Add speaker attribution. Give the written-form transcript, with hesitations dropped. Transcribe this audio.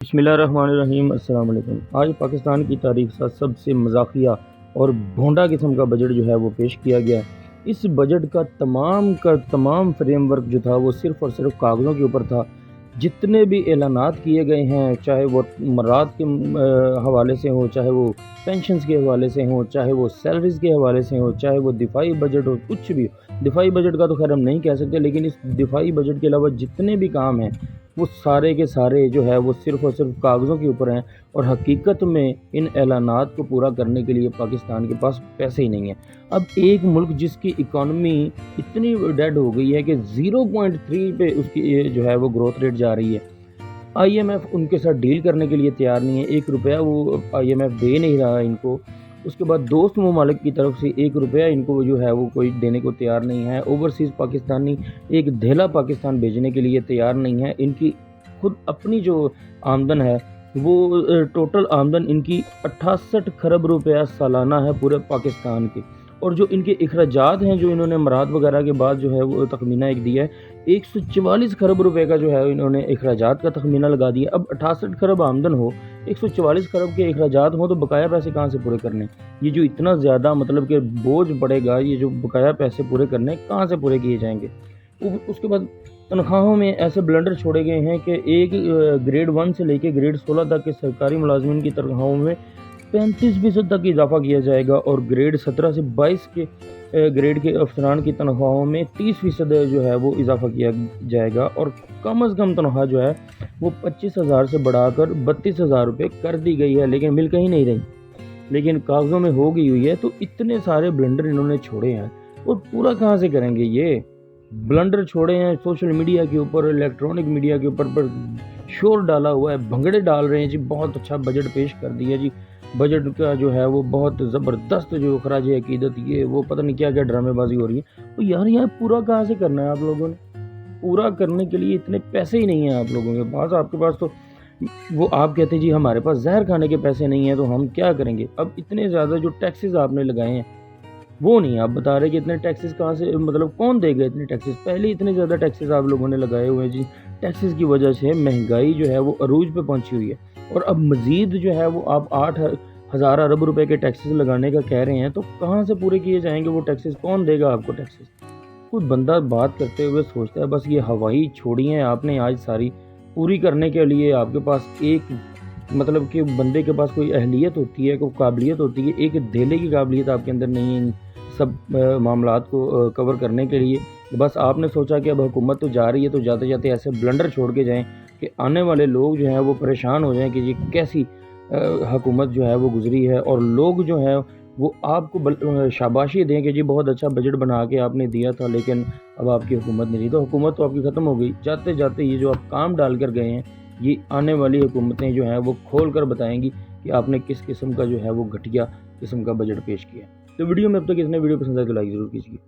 Speaker 1: बिस्मिल्लाहिर्रहमानिर्रहीम। अस्सलाम वालेकुम। आज पाकिस्तान की तारीख का सबसे मजाकिया और भोंडा किस्म का बजट जो है वो पेश किया गया है। इस बजट का तमाम फ्रेमवर्क जो था वो सिर्फ़ और सिर्फ कागज़ों के ऊपर था। जितने भी ऐलानात किए गए हैं, चाहे वो मराद के हवाले से हो, चाहे वो पेंशन्स के हवाले से हो, चाहे वो सैलरीज़ के हवाले से हो, चाहे वो दिफाई बजट हो, कुछ भी हो। दिफाई बजट का तो खैर हम नहीं कह सकते, लेकिन इस दिफाई बजट के अलावा जितने भी काम हैं वो सारे के सारे जो है वो सिर्फ़ और सिर्फ कागज़ों के ऊपर हैं, और हकीकत में इन ऐलानात को पूरा करने के लिए पाकिस्तान के पास पैसे ही नहीं हैं। अब एक मुल्क जिसकी इकॉनमी इतनी डेड हो गई है कि 0.3 पे उसकी ये जो है वो ग्रोथ रेट जा रही है, आईएमएफ उनके साथ डील करने के लिए तैयार नहीं है। 1 रुपया वो आईएमएफ दे नहीं रहा इनको। उसके बाद दोस्त ममालिक की तरफ से 1 रुपया इनको जो है वो कोई देने को तैयार नहीं है। ओवरसीज़ पाकिस्तानी एक धेला पाकिस्तान भेजने के लिए तैयार नहीं है। इनकी खुद अपनी जो आमदन है वो टोटल आमदन इनकी 68 खरब रुपया सालाना है पूरे पाकिस्तान की। और जो इनके अखराजात हैं, जो इन्होंने मराद वगैरह के बाद जो है वो तखमीना एक दिया है, 144 खरब रुपए का जो है इन्होंने अखराजात का तखमीना लगा दिया। अब 68 खरब आमदन हो, 144 खरब के अखराजात हो, तो बकाया पैसे कहाँ से पूरे करने? ये जो इतना ज़्यादा मतलब कि बोझ पड़ेगा, ये जो बकाया पैसे पूरे करने कहाँ से पूरे किए जाएंगे? उसके बाद तनख्वाहों में ऐसे ब्लंडर छोड़े गए हैं कि एक ग्रेड 1 से लेकर ग्रेड 16 तक के सरकारी मुलाजमीन की तनख्वाहों में 35% तक इजाफा किया जाएगा, और ग्रेड 17 से 22 के ग्रेड के अफसरान की तनख्वाहों में 30% जो है वो इजाफा किया जाएगा, और कम अज़ कम तनख्वाह जो है वो 25,000 से बढ़ाकर 32,000 रुपये कर दी गई है, लेकिन मिल कहीं नहीं रही, लेकिन कागज़ों में हो गई हुई है। तो इतने सारे ब्लंडर इन्होंने छोड़े हैं, और पूरा कहाँ से करेंगे? ये ब्लंडर छोड़े हैं सोशल मीडिया के ऊपर, इलेक्ट्रॉनिक मीडिया के ऊपर पर शोर डाला हुआ है, भंगड़े डाल रहे हैं जी, बहुत अच्छा बजट पेश कर दिया जी, बजट का जो है वो बहुत ज़बरदस्त जो खराज अकीदत, ये वो पता नहीं क्या क्या ड्रामेबाजी हो रही है। तो यार यहाँ पूरा कहाँ से करना है आप लोगों ने? पूरा करने के लिए इतने पैसे ही नहीं हैं आप लोगों के पास। आपके पास तो वो आप कहते हैं जी हमारे पास जहर खाने के पैसे नहीं हैं, तो हम क्या करेंगे? अब इतने ज़्यादा जो टैक्सेस आपने लगाए हैं वो नहीं आप बता रहे कि इतने टैक्सेस कहाँ से, मतलब कौन देगा इतने टैक्सेस? पहले इतने ज़्यादा टैक्सेस आप लोगों ने लगाए हुए हैं जी। टैक्सेस की वजह से महंगाई जो है वो अरूज पे पहुंची हुई है, और अब मज़ीद जो है वो आप 8,000 अरब रुपए के टैक्सेस लगाने का कह रहे हैं, तो कहाँ से पूरे किए जाएंगे वो टैक्सेस? कौन देगा आपको टैक्सेस? कोई बंदा बात करते हुए सोचता है बस ये हवाई छोड़ी हैं आपने आज सारी पूरी करने के लिए। आपके पास एक मतलब कि बंदे के पास कोई अहलियत होती है, कोई काबिलियत होती है, एक धेले की काबिलियत आपके अंदर नहीं है इन सब मामलात को कवर करने के लिए। बस आपने सोचा कि अब हुकूमत तो जा रही है, तो जाते जाते ऐसे ब्लंडर छोड़ के जाएं कि आने वाले लोग जो हैं वो परेशान हो जाएं कि ये कैसी हुकूमत जो है वो गुजरी है, और लोग जो हैं वो आपको शाबाशी दें कि जी बहुत अच्छा बजट बना के आपने दिया था, लेकिन अब आपकी हुकूमत नहीं रही। तो हुकूमत तो आपकी ख़त्म हो गई। जाते जाते ये जो आप काम डाल कर गए हैं, ये आने वाली हुकूमतें जो हैं वो खोल कर बताएंगी कि आपने किस किस्म का जो है वो घटिया किस्म का बजट पेश किया। तो वीडियो में अब तक इसने वीडियो पसंद आए तो लाइक ज़रूर कीजिए।